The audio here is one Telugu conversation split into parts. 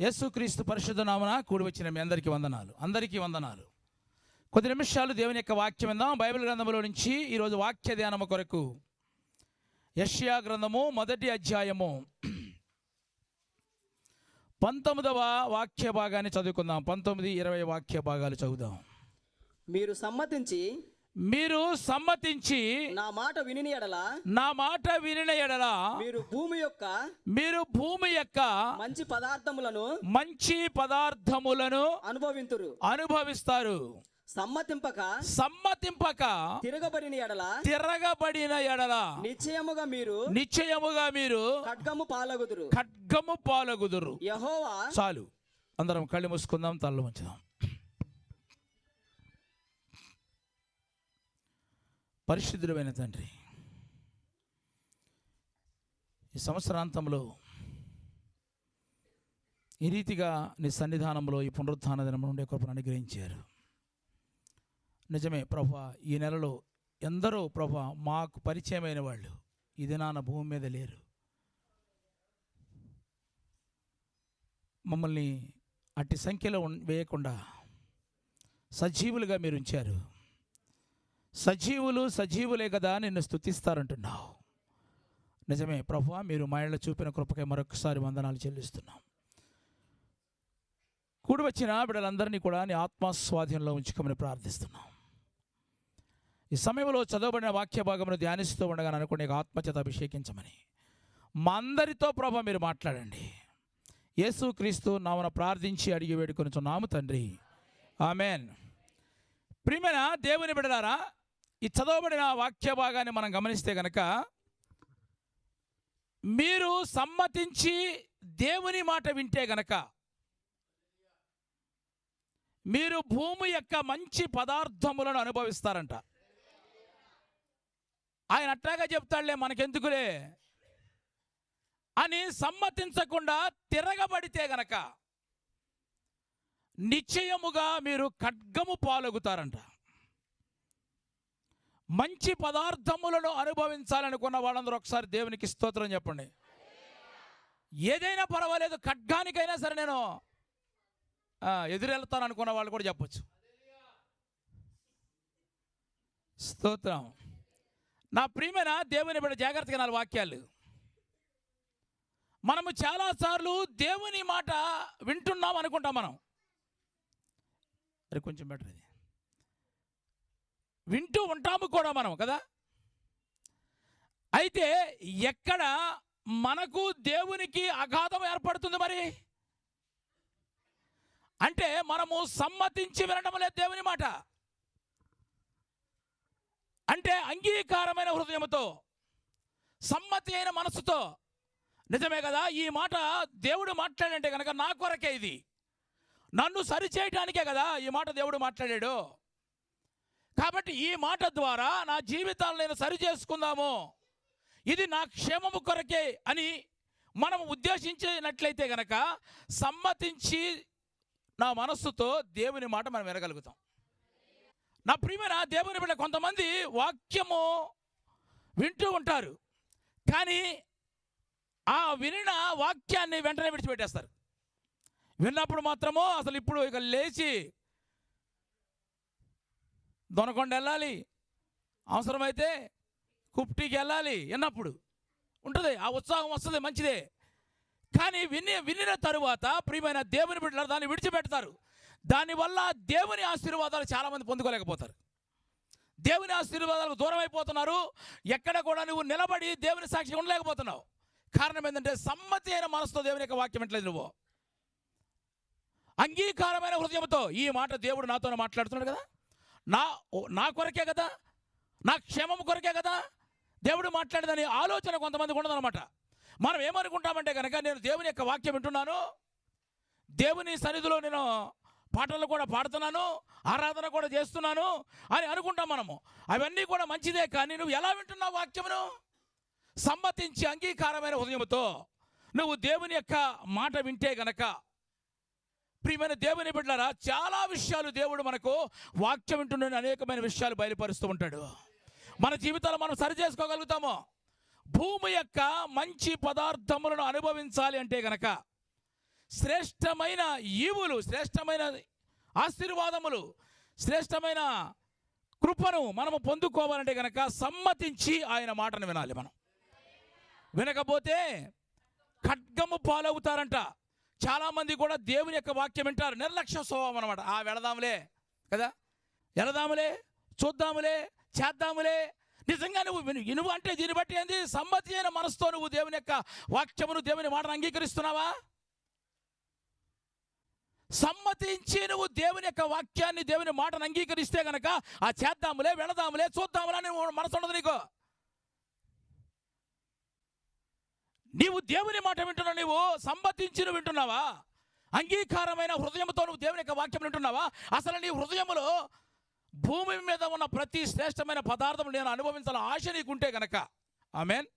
యేసుక్రీస్తు పరిశుద్ధ నామమున కూడి వచ్చిన మీ అందరికీ వందనాలు. కొద్ది నిమిషాలు దేవుని యొక్క వాక్యం విందాం. బైబిల్ గ్రంథంలో నుంచి ఈరోజు వాక్య ధ్యానము కొరకు యెషయా గ్రంథము 1వ అధ్యాయము 19వ వాక్య భాగాన్ని చదువుకుందాం. 19, 20 వాక్య భాగాలు చదువుదాం. మీరు సమ్మతించి నా మాట వినిన ఎడల మీరు భూమి యొక్క మంచి పదార్థములను అనుభవిస్తారు. సమ్మతింపక తిరగబడిన ఎడల నిశ్చయముగా మీరు ఖడ్గము పాలగుదురు. చాలు, అందరం కళ్ళు మూసుకుందాం, తలలు ఉంచుదాం. పరిశుద్ధుడైన తండ్రి, ఈ సంవత్సరాంతంలో ఈ రీతిగా నీ సన్నిధానంలో ఈ పునరుత్థాన దినం నుండి కృపను అనుగ్రహించారు. నిజమే ప్రభా, ఈ నెలలో ఎందరో ప్రభా మాకు పరిచయమైన వాళ్ళు ఈ దినాన భూమి మీద లేరు. మమ్మల్ని అట్టి సంఖ్యలో వేయకుండా సజీవులుగా మీరు ఉంచారు. సజీవులే కదా నిన్ను స్తుతిస్తారంటున్నావు. నిజమే ప్రభువా, మీరు మా ఇళ్ళ చూపిన కృపకై మరొకసారి వందనాలు చెల్లిస్తున్నాం. కూడి వచ్చిన బిడ్డలందరినీ కూడా నీ ఆత్మస్వాధీనంలో ఉంచుకోమని ప్రార్థిస్తున్నాం. ఈ సమయంలో చదవబడిన వాక్య భాగమును ధ్యానిస్తూ ఉండగా అనుకో నీకు ఆత్మచేత అభిషేకించమని మా అందరితో ప్రభు మీరు మాట్లాడండి. యేసుక్రీస్తు నామమున ప్రార్థించి అడిగి వేడుకొనుచున్నాము తండ్రి, ఆమెన్. ప్రియమైన దేవుని బిడ్డలారా, ఈ చదవబడిన వాక్య భాగాన్ని మనం గమనిస్తే గనక, మీరు సమ్మతించి దేవుని మాట వింటే గనక మీరు భూమి యొక్క మంచి పదార్థములను అనుభవిస్తారంట. ఆయన అట్లాగా చెప్తాడులే మనకెందుకులే అని సమ్మతించకుండా తిరగబడితే గనక నిశ్చయముగా మీరు ఖడ్గము పాలగుతారంట. మంచి పదార్థములను అనుభవించాలనుకున్న వాళ్ళందరూ ఒకసారి దేవునికి స్తోత్రం చెప్పండి. ఏదైనా పర్వాలేదు, ఖడ్గానికైనా సరే నేను ఎదురెళ్తాను అనుకున్న వాళ్ళు కూడా చెప్పచ్చు. స్తోత్రం. నా ప్రియమైన దేవుని బిడ్డ, జాగ్రత్తగా నాలుగు వాక్యాలు. మనము చాలాసార్లు దేవుని మాట వింటున్నాం అనుకుంటాం. మనం అది కొంచెం బెటర్, ఇది వింటూ ఉంటాము కూడా మనం కదా. అయితే ఎక్కడ మనకు దేవునికి అగాధం ఏర్పడుతుంది మరి అంటే మనము సమ్మతించి వినడం లేదు దేవుని మాట. అంటే అంగీకారమైన హృదయంతో, సమ్మతి అయిన మనసుతో, నిజమే కదా ఈ మాట దేవుడు మాట్లాడంటే కనుక నా కొరకే, ఇది నన్ను సరిచేయటానికే కదా ఈ మాట దేవుడు మాట్లాడాడు. కాబట్టి ఈ మాట ద్వారా నా జీవితాలను నేను సరి చేసుకుందాము, ఇది నా క్షేమము కొరకే అని మనం ఉద్దేశించినట్లయితే కనుక సమ్మతించి నా మనస్సుతో దేవుని మాట మనం వినగలుగుతాం. నా ప్రియమైన దేవుని బిడ్డ, కొంతమంది వాక్యము వింటూ ఉంటారు, కానీ ఆ వినిన వాక్యాన్ని వెంటనే విడిచిపెట్టేస్తారు. విన్నప్పుడు మాత్రమో అసలు ఇప్పుడు ఇక లేచి దొనకొండ వెళ్ళాలి, అవసరమైతే కుప్టీకి వెళ్ళాలి అన్నప్పుడు ఉంటుంది, ఆ ఉత్సాహం వస్తుంది, మంచిదే. కానీ వినిన తరువాత ప్రియమైన దేవుని బిడ్డలు దాన్ని విడిచిపెడతారు. దానివల్ల దేవుని ఆశీర్వాదాలు చాలామంది పొందుకోలేకపోతారు. దేవుని ఆశీర్వాదాలకు దూరం అయిపోతున్నారు. ఎక్కడ కూడా నువ్వు నిలబడి దేవుని సాక్షి ఉండలేకపోతున్నావు. కారణం ఏంటంటే సమ్మతి అయిన మనసుతో దేవుని యొక్క వాక్యం వింటలేదు. నువ్వు అంగీకారమైన హృదయంతో ఈ మాట దేవుడు నాతో మాట్లాడుతున్నాడు కదా, నా కొరకే కదా, నా క్షేమం కొరకే కదా దేవుడు మాట్లాడేదని ఆలోచన కొంతమందికి ఉండదన్నమాట. మనం ఏమనుకుంటామంటే కనుక, నేను దేవుని యొక్క వాక్యం వింటున్నాను, దేవుని సన్నిధిలో నేను పాటలు కూడా పాడుతున్నాను, ఆరాధన కూడా చేస్తున్నాను అని అనుకుంటాం మనము. అవన్నీ కూడా మంచిదే, కానీ నువ్వు ఎలా వింటున్నావు వాక్యమును? సమ్మతించి అంగీకారమైన హృదయంతో నువ్వు దేవుని యొక్క మాట వింటే గనక, ప్రియమైన దేవుని బిడ్డలారా, చాలా విషయాలు దేవుడు మనకు వాక్యం వింటున్న అనేకమైన విషయాలు బయలుపరుస్తూ ఉంటాడు. మన జీవితాలు మనం సరి చేసుకోగలుగుతాము. భూమి యొక్క మంచి పదార్థములను అనుభవించాలి అంటే గనక శ్రేష్టమైన ఈవులు, శ్రేష్టమైన ఆశీర్వాదములు, శ్రేష్టమైన కృపను మనము పొందుకోవాలంటే కనుక సమ్మతించి ఆయన మాటను వినాలి. మనం వినకపోతే ఖడ్గము పాలవుతారంట. చాలామంది కూడా దేవుని యొక్క వాక్యం వింటారు, నిర్లక్ష్య స్వభావం అనమాట. వెళదాములే కదా, వెళదాములే, చూద్దాములే, చేద్దాములే. నిజంగా నువ్వు అంటే దీన్ని బట్టి ఏంది? సమ్మతి అయిన మనసుతో నువ్వు దేవుని యొక్క వాక్యమును, దేవుని మాటను అంగీకరిస్తున్నావా? సమ్మతించి నువ్వు దేవుని యొక్క వాక్యాన్ని, దేవుని మాటను అంగీకరిస్తే కనుక ఆ చేద్దాములే, వెళదాములే, చూద్దాములే అని మనసు ఉండదు నీకు. నీవు దేవుని మాట వింటున్నావు, నీవు సమ్మతించి నువ్వు వింటున్నావా? అంగీకారమైన హృదయంతో నువ్వు దేవుని యొక్క వాక్యం వింటున్నావా? అసలు నీ హృదయంలో భూమి మీద ఉన్న ప్రతి శ్రేష్టమైన పదార్థం నేను అనుభవించాలని ఆశ నీకుంటే కనుక ఆమేన్,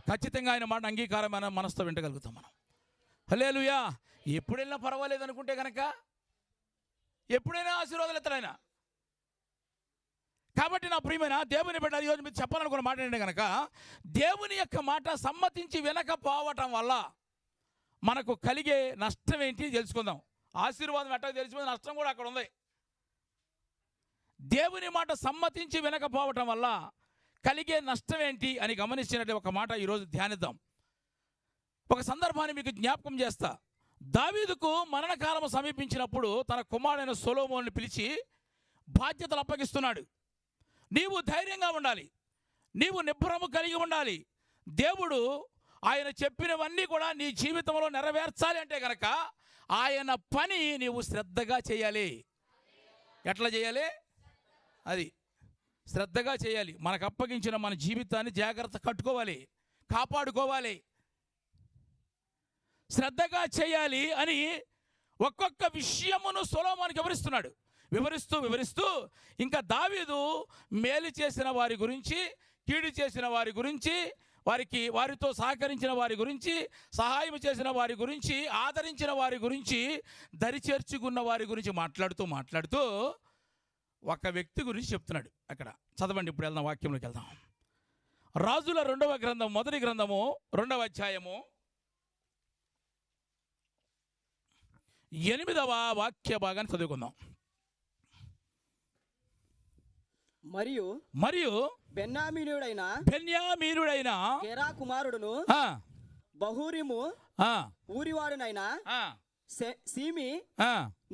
ఖచ్చితంగా ఆయన మాట అంగీకారమైన మనసుతో వింటగలుగుతాం మనం. హల్లెలూయా. ఎప్పుడు వెళ్ళినా పర్వాలేదు అనుకుంటే కనుక ఎప్పుడైనా ఆశీర్వాదాలు ఎత్తాడు ఆయన. కాబట్టి నా ప్రియమైన దేవుని బిడ్డ, ఈరోజు మీరు చెప్పాలనుకున్న మాట ఏంటంటే కనుక దేవుని యొక్క మాట సమ్మతించి వినకపోవటం వల్ల మనకు కలిగే నష్టం ఏంటి తెలుసుకుందాం. ఆశీర్వాదం ఎట్టగా తెలిసిపోయింది, నష్టం కూడా అక్కడ ఉంది. దేవుని మాట సమ్మతించి వినకపోవటం వల్ల కలిగే నష్టం ఏంటి అని గమనించినట్టు ఒక మాట ఈరోజు ధ్యానిద్దాం. ఒక సందర్భాన్ని మీకు జ్ఞాపకం చేస్తా. దావీదుకు మరణకాలం సమీపించినప్పుడు తన కుమారుడైన సొలొమోనుని పిలిచి బాధ్యతలు అప్పగిస్తున్నాడు. నీవు ధైర్యంగా ఉండాలి, నీవు నిబ్బరము కలిగి ఉండాలి. దేవుడు ఆయన చెప్పినవన్నీ కూడా నీ జీవితంలో నెరవేర్చాలి అంటే కనుక ఆయన పని నీవు శ్రద్ధగా చేయాలి. ఎట్లా చేయాలి? అది శ్రద్ధగా చేయాలి. మనకు అప్పగించిన మన జీవితాన్ని జాగ్రత్త కట్టుకోవాలి, కాపాడుకోవాలి, శ్రద్ధగా చేయాలి అని ఒక్కొక్క విషయమును సొలొమోనుకి వివరిస్తూ ఇంకా దావీదు మేలు చేసిన వారి గురించి, కీడు చేసిన వారి గురించి, వారితో సహకరించిన వారి గురించి, సహాయం చేసిన వారి గురించి, ఆదరించిన వారి గురించి, దరిచేర్చుకున్న వారి గురించి మాట్లాడుతూ ఒక వ్యక్తి గురించి చెప్తున్నాడు. అక్కడ చదవండి, ఇప్పుడు వెళ్దాం, వాక్యంలోకి వెళ్దాం. రాజుల 2వ గ్రంథం, మొదటి గ్రంథము 2వ అధ్యాయము 8వ వాక్య భాగాన్ని చదువుకుందాం. మరియు బెన్యామీనుడైన గెరా కుమారుడును బహూరీము ఊరివాడునైన సీమి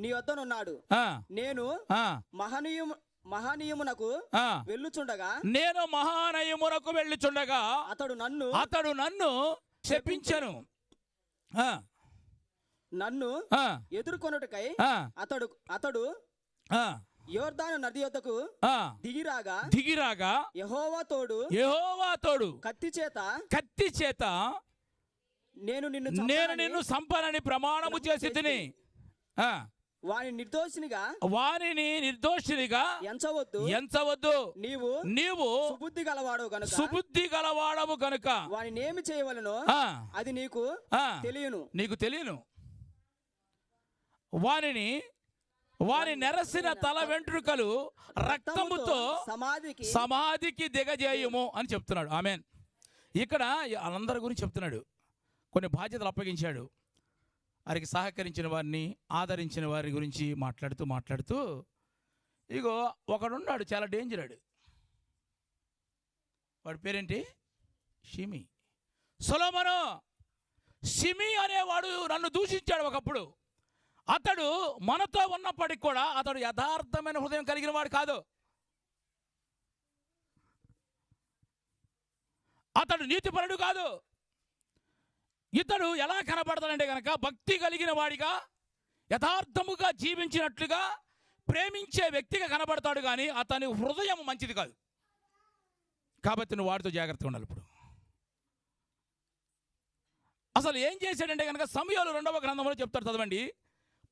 నీ వద్దనున్నాడు. నేను మహనీయమునకు వెళ్ళుచుండగా అతడు నన్ను శపించెను. నన్ను ఎదుర్కొనుటకై అతడు యోర్దాను నది యొద్దకు దిగిరాగా యెహోవా తోడు కత్తి చేత నేను నిన్ను సంపనని ప్రమాణము చేసి తిని వానిని నిర్దోషినిగా ఎంచవద్దు. నీవు సుబుద్ధి గలవాడవు గనుక వానినేమి చేయవలెనో అది నీకు తెలియను. వాని నెరసిన తల వెంట్రుకలు రక్తముతో సమాధికి దిగజేయము అని చెప్తున్నాడు. ఆమేన్. ఇక్కడ అందరి గురించి చెప్తున్నాడు. కొన్ని బాధ్యతలు అప్పగించాడు. వారికి సహకరించిన వారిని, ఆదరించిన వారి గురించి మాట్లాడుతూ ఇగో ఒకడున్నాడు, చాలా డేంజర్. వాడి పేరేంటి? షిమి. సొలొమోను. షిమి అనేవాడు నన్ను దూషించాడు ఒకప్పుడు. అతడు మనతో ఉన్నప్పటికి కూడా అతడు యథార్థమైన హృదయం కలిగిన వాడు కాదు. అతడు నీతిపరుడు కాదు. ఇతడు ఎలా కనబడతాడంటే కనుక భక్తి కలిగిన వాడిగా, యథార్థముగా జీవించినట్లుగా ప్రేమించే వ్యక్తిగా కనబడతాడు, కానీ అతని హృదయం మంచిది కాదు. కాబట్టి నువ్వు వాడితో జాగ్రత్తగా ఉండాలి. ఇప్పుడు అసలు ఏం చేశాడంటే కనుక సమూయేలు 2వ గ్రంథంలో చెప్తాడు. చదవండి,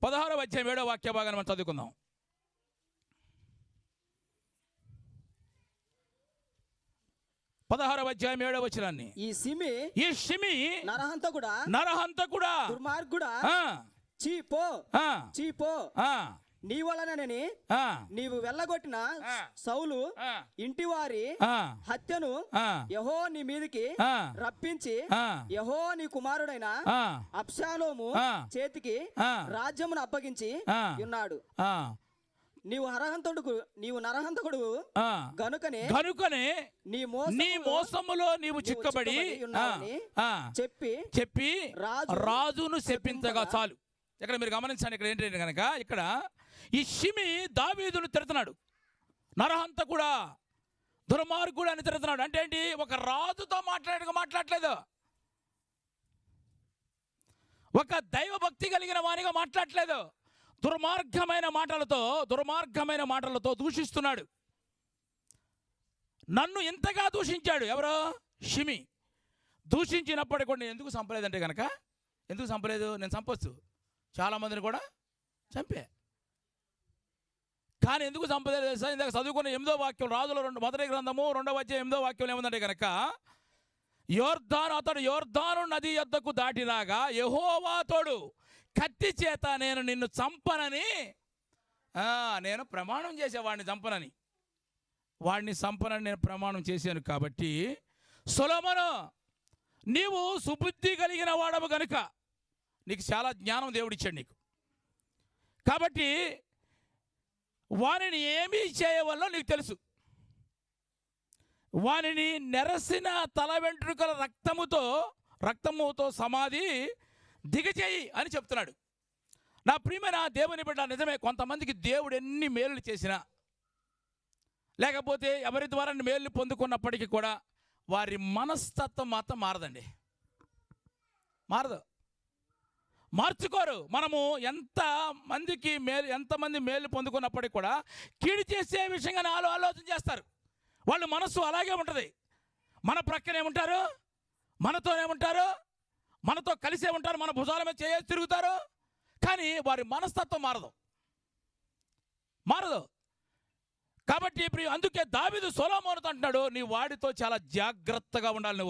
16వ అధ్యాయం 7వ వాక్య భాగాన్ని మనం చదువుకుందాం. 16వ అధ్యాయం 7వ వచనాన్ని. ఈ షిమి నరహంతకుడా దుర్మార్గుడా చీపో నీ వలనని ఆ, నీవు వెళ్ళగొట్టిన ఆ. సౌలు ఆ, ఇంటివారి ఆ, హత్యను ఆ, యెహోవా నీ మీదికి ఆ, రప్పించి ఆ, యెహోవా నీ కుమారుడైన ఆ, అబ్షాలోము ఆ. చేతికి ఆ. రాజ్యమును అప్పగించి ఆ. ఉన్నాడు. ఆ, నీవు నరహంతకుడు ఆ. గనుకనే కనుకనే నీ నీ మోసములో నీవు చిక్కబడి ఉన్నావని ఆ, చెప్పి చెప్పి రాజు రాజును శపించగా చాలు. ఇక్కడ మీరు గమనించండి, ఇక్కడ ఏంటంటే కనుక ఇక్కడ ఈ షిమి దావీదును తిడుతున్నాడు, నరహంతకుడా, దుర్మార్గుడు అని తిడుతున్నాడు. అంటే ఏంటి? ఒక రాజుతో మాట్లాడట్లేదు, ఒక దైవ భక్తి కలిగిన వానిగా మాట్లాడట్లేదు, దుర్మార్గమైన మాటలతో దూషిస్తున్నాడు. నన్ను ఇంతగా దూషించాడు ఎవరో? షిమి. దూషించినప్పటికీ కూడా నేను ఎందుకు చంపలేదంటే కనుక, ఎందుకు చంపలేదు? నేను చంపొచ్చు, చాలామందిని కూడా చంపే, కానీ ఎందుకు చంపలేదు తెలుసా? ఇందాక చదువుకున్న 8వ వాక్యం, రాజుల మొదటి గ్రంథము 2వ అధ్యాయం 8వ వాక్యం ఏముందంటే కనుక, అతడు యోర్దాను నది యొద్దకు దాటిరాగా యెహోవా తోడు కత్తి చేత నేను నిన్ను చంపనని నేను ప్రమాణం చేసేవాడిని, వాడిని చంపనని నేను ప్రమాణం చేశాను. కాబట్టి సొలొమోను, నీవు సుబుద్ధి కలిగిన వాడవు గనుక నీకు చాలా జ్ఞానం దేవుడిచ్చాడు నీకు, కాబట్టి వానిని ఏమీ చేయవల్లో నీకు తెలుసు. వానిని నెరసిన తల వెంట్రుకల రక్తముతో సమాధి దిగచేయి అని చెప్తున్నాడు. నా ప్రియమైన దేవుని బిడ్డ, నిజమే, కొంతమందికి దేవుడు ఎన్ని మేలు చేసినా, లేకపోతే ఎవరి ద్వారా మేలు పొందుకున్నప్పటికీ కూడా వారి మనస్తత్వం మాత్రం మారదండి, మార్చుకోరు. మనము ఎంతమంది మేలు పొందుకున్నప్పటికీ కూడా కీడు చేసే విషయంగా ఆలోచన చేస్తారు. వాళ్ళ మనస్సు అలాగే ఉంటుంది. మన ప్రక్కనే ఉంటారు, మనతోనే ఉంటారు, మనతో కలిసే ఉంటారు, మన భుజాల మీద చేసి తిరుగుతారు, కానీ వారి మనస్తత్వం మారదు. కాబట్టి ఇప్పుడు అందుకే దావీదు సొలొమోనుతో అంటున్నాడు, నీ వాడితో చాలా జాగ్రత్తగా ఉండాలి,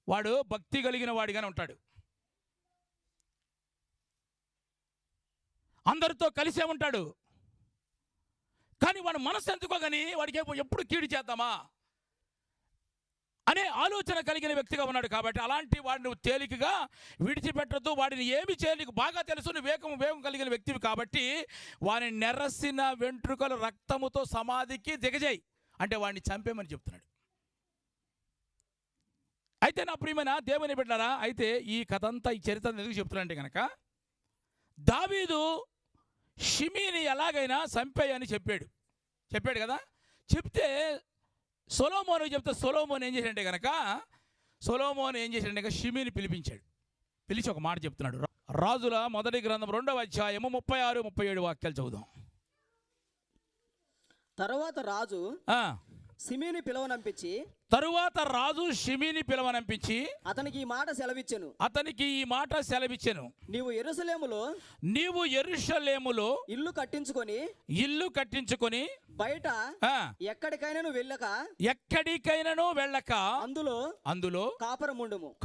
వాడు భక్తి కలిగిన వాడిగానే ఉంటాడు, అందరితో కలిసే ఉంటాడు, కానీ వాడు మనసు ఎందుకోగాని వాడికి ఎప్పుడు కీడు చేద్దామా అనే ఆలోచన కలిగిన వ్యక్తిగా ఉన్నాడు. కాబట్టి అలాంటి వాడిని నువ్వు తేలికగా విడిచిపెట్టద్దు. వాడిని ఏమి చేయాలి నీకు బాగా తెలుసు, నువ్వు వేగం కలిగిన వ్యక్తివి. కాబట్టి వాడిని నెరసిన వెంట్రుకల రక్తముతో సమాధికి దిగజేయి అంటే వాడిని చంపేమని చెప్తున్నాడు. అయితే నా ప్రియమైన దేవుని బిడ్డలారా, అయితే ఈ కథ అంతా, ఈ చరిత్ర ఎందుకు చెప్తున్నానంటే కనుక, దావీదు షిమీని ఎలాగైనా చంపేయని చెప్పాడు కదా. చెప్తే సొలొమోను చెప్తే సొలొమోను ఏం చేశాడంటే కనుక షిమీని పిలిచి ఒక మాట చెప్తున్నాడు. రాజుల మొదటి గ్రంథం 2వ అధ్యాయము 36, 37 వాక్యాలు చదువుదాం. తరువాత రాజు షిమీని పిలవనంపించి అతనికి ఈ మాట సెలవిచ్చెను. నీవు యెరూషలేములో ఇల్లు కట్టించుకొని బయట ఎక్కడికైనాను వెళ్ళక అందులో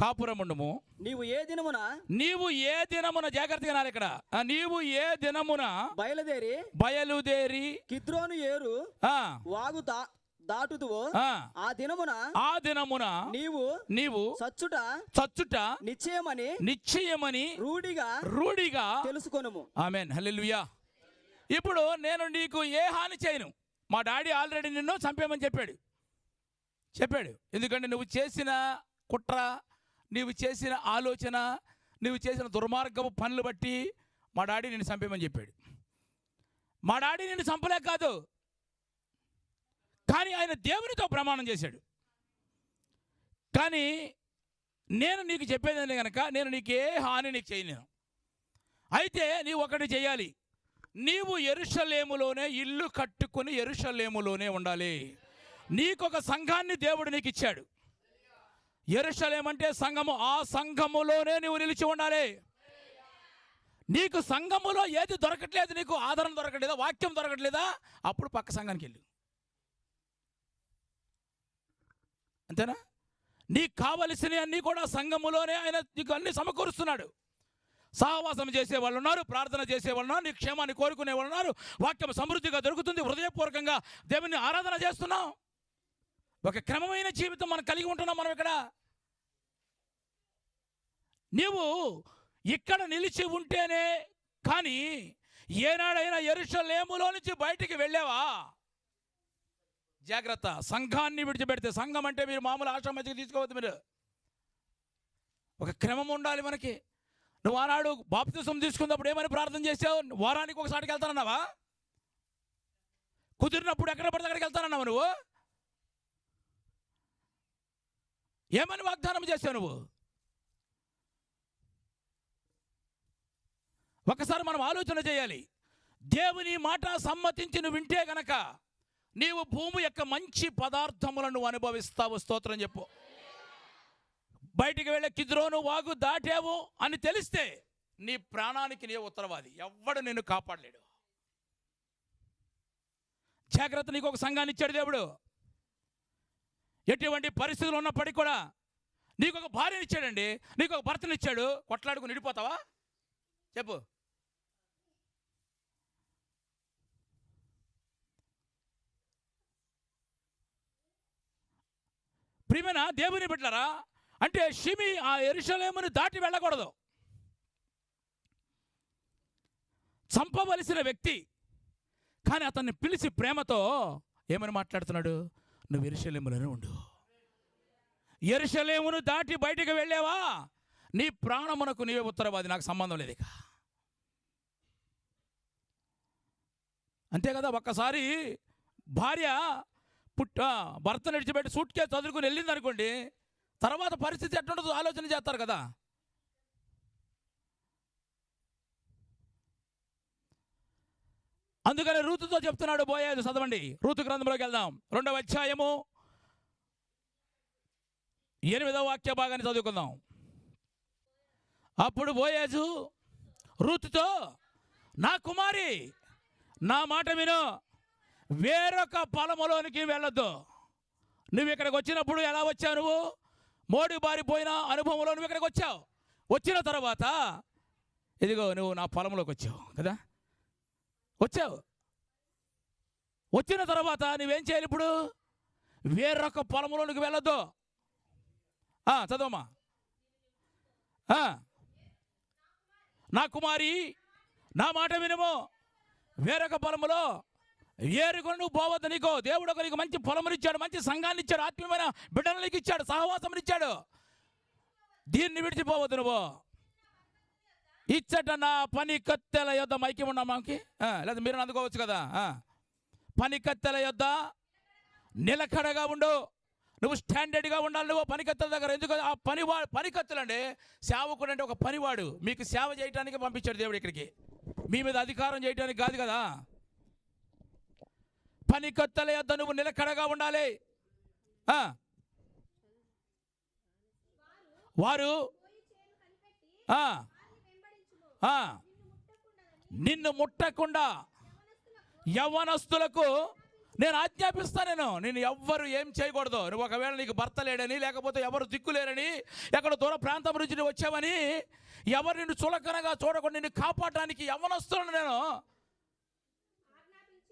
కాపురముండుము. నీవు ఏ దినమున జాగ్రత్తగా నారు ఇక్కడ, నీవు ఏ దినమున బయలుదేరి కిద్రోను ఏరు వాగు దాటుదువో ఆ దినమున నీవు చచ్చుట నిశ్చయమని రూఢిగా తెలుసుకొనుము. ఆమేన్, హల్లెలూయా. ఇప్పుడు నేను నీకు ఏ హాని చేయను. మా డాడీ ఆల్రెడీ నిన్ను చంపేమని చెప్పాడు. ఎందుకంటే నువ్వు చేసిన కుట్ర, నీవు చేసిన ఆలోచన, నువ్వు చేసిన దుర్మార్గపు పనులు బట్టి మా డాడీ నిన్ను చంపేమని చెప్పాడు. మా డాడీ నిన్ను చంపలే కాదు, కానీ ఆయన దేవునితో ప్రమాణం చేశాడు. కానీ నేను నీకు చెప్పేది కనుక నేను నీకు ఏ హాని నీకు చేయలేను. అయితే నీవు ఒకటి చేయాలి, నీవు యెరూషలేములోనే ఇల్లు కట్టుకుని యెరూషలేములోనే ఉండాలి. నీకొక సంఘాన్ని దేవుడు నీకు ఇచ్చాడు. యెరూషలేము అంటే సంఘము, ఆ సంఘములోనే నువ్వు నిలిచి ఉండాలి. నీకు సంఘములో ఏది దొరకట్లేదు, నీకు ఆదరణ దొరకట్లేదా, వాక్యం దొరకట్లేదా, అప్పుడు పక్క సంఘానికి వెళ్ళు. అంతేనా? నీకు కావలసినవి అన్నీ కూడా సంఘములోనే ఆయన నీకు అన్ని సమకూరుస్తున్నాడు. సహవాసం చేసేవాళ్ళు ఉన్నారు, ప్రార్థన చేసేవాళ్ళు ఉన్నారు, నీ క్షేమాన్ని కోరుకునే వాళ్ళు ఉన్నారు, వాక్యం సమృద్ధిగా దొరుకుతుంది, హృదయపూర్వకంగా దేవుని ఆరాధన చేస్తున్నాం. ఒక క్రమమైన జీవితం మనం కలిగి ఉంటున్నాం. మనం ఇక్కడ నీవు ఇక్కడ నిలిచి ఉంటేనే కానీ ఏనాడైనా యెరూషలేములో నుంచి బయటికి వెళ్ళావా? జాగ్రత్త. సంఘాన్ని విడిచిపెడితే, సంఘం అంటే మీరు మామూలు ఆశ్రమానికి తీసుకోవద్దు. మీరు ఒక క్రమం ఉండాలి మనకి. నువ్వు ఆనాడు బాప్తిసం తీసుకున్నప్పుడు ఏమని ప్రార్థన చేసావు? వారానికి ఒకసారికి వెళ్తానన్నావా? కుదిరినప్పుడు ఎక్కడ పడితే అక్కడికి వెళ్తానన్నావు నువ్వు? ఏమని వాగ్దానం చేసావు నువ్వు? ఒకసారి మనం ఆలోచన చేయాలి. దేవుని మాట సమ్మతించి నువ్వు వింటే గనక నీవు భూమి యొక్క మంచి పదార్థములను అనుభవిస్తావు. స్తోత్రం చెప్పు. బయటికి వెళ్ళే కిద్రోను వాగు దాటావు అని తెలిస్తే నీ ప్రాణానికి నీ ఉత్తరవాది, ఎవ్వడు నిన్ను కాపాడలేడు. జాగ్రత్త. నీకు ఒక సంఘాన్ని ఇచ్చాడు దేవుడు. ఎటువంటి పరిస్థితులు ఉన్నప్పటికీ కూడా నీకు ఒక భార్యని ఇచ్చాడండి, నీకు ఒక భర్తని ఇచ్చాడు. కొట్లాడుకుని నిడిపోతావా? చెప్పు. ప్రియమైన దేవుని బిడ్డలారా, అంటే షిమి ఆ యెరూషలేమును దాటి వెళ్ళకూడదు. చంపవలసిన వ్యక్తి, కానీ అతన్ని పిలిచి ప్రేమతో ఏమని మాట్లాడుతున్నాడు? నువ్వు యెరూషలేములోనే ఉండు. యెరూషలేమును దాటి బయటికి వెళ్ళావా, నీ ప్రాణమునకు నీవే ఉత్తరవాది, నాకు సంబంధం లేదు ఇక. అంతే కదా. ఒక్కసారి భార్య భర్తను విడిచిపెట్టి సూట్ కేసు చదువుకుని వెళ్ళింది అనుకోండి, తర్వాత పరిస్థితి ఎట్లుంటుందో ఆలోచన చేస్తారు కదా. అందుకని రూతుతో చెప్తున్నాడు బోయాజు. చదవండి, రూతు గ్రంథంలోకి వెళ్దాం. 2వ అధ్యాయము 8వ వాక్య భాగాన్ని చదువుకుందాం. అప్పుడు బోయాజు రూతుతో, నా కుమారి, నా మాట విను, వేరొక పొలములోనికి వెళ్ళొద్దు. నువ్వు ఇక్కడికి వచ్చినప్పుడు ఎలా వచ్చావు? నువ్వు మోడి బారిపోయిన అనుభవంలో నువ్వు ఇక్కడికి వచ్చావు. వచ్చిన తర్వాత ఇదిగో నువ్వు నా పొలంలోకి వచ్చావు కదా. వచ్చావు. వచ్చిన తర్వాత నువ్వేం చేయాలి? ఇప్పుడు వేరొక పొలంలోనికి వెళ్ళొద్దు. చదవమ్మా. నా కుమారి, నా మాట వినుము, వేరొక పొలములో ఏరుకొని నువ్వు పోవద్దు. నీకు దేవుడు ఒక నీకు మంచి పొలమునిచ్చాడు, మంచి సంఘాన్ని ఇచ్చాడు, ఆత్మీయమైన బిడ్డలకి ఇచ్చాడు, సహవాసం ఇచ్చాడు. దీన్ని విడిచిపోవద్దు నువ్వు. ఇచ్చట నా పని కత్తెల యొద్ద మైకి ఉన్నా మాకి, లేదా మీరు అందుకోవచ్చు కదా. పని కత్తెల యొద్ద నిలకడగా ఉండు. నువ్వు స్టాండర్డ్గా ఉండాలి. నువ్వు పనికత్తెల దగ్గర. ఎందుకు? ఆ పనికత్తెలు అంటే సేవకుడు అంటే ఒక పనివాడు. మీకు సేవ చేయడానికి పంపించాడు దేవుడు ఇక్కడికి, మీ మీద అధికారం చేయడానికి కాదు కదా. పనికత్తెల యొద్ద నువ్వు నిలకడగా ఉండాలి. వారు నిన్ను ముట్టకుండా యవ్వనస్తులకు నేను ఆజ్ఞాపిస్తాను. నేను ఎవ్వరు ఏం చేయకూడదు. నువ్వు ఒకవేళ నీకు భర్త లేడని, లేకపోతే ఎవరు దిక్కులేరని, ఎక్కడ దూర ప్రాంతం నుంచి నువ్వు వచ్చావని ఎవరు నిన్ను చులకనగా చూడకుండా నిన్ను కాపాడడానికి యవ్వనస్తులను నేను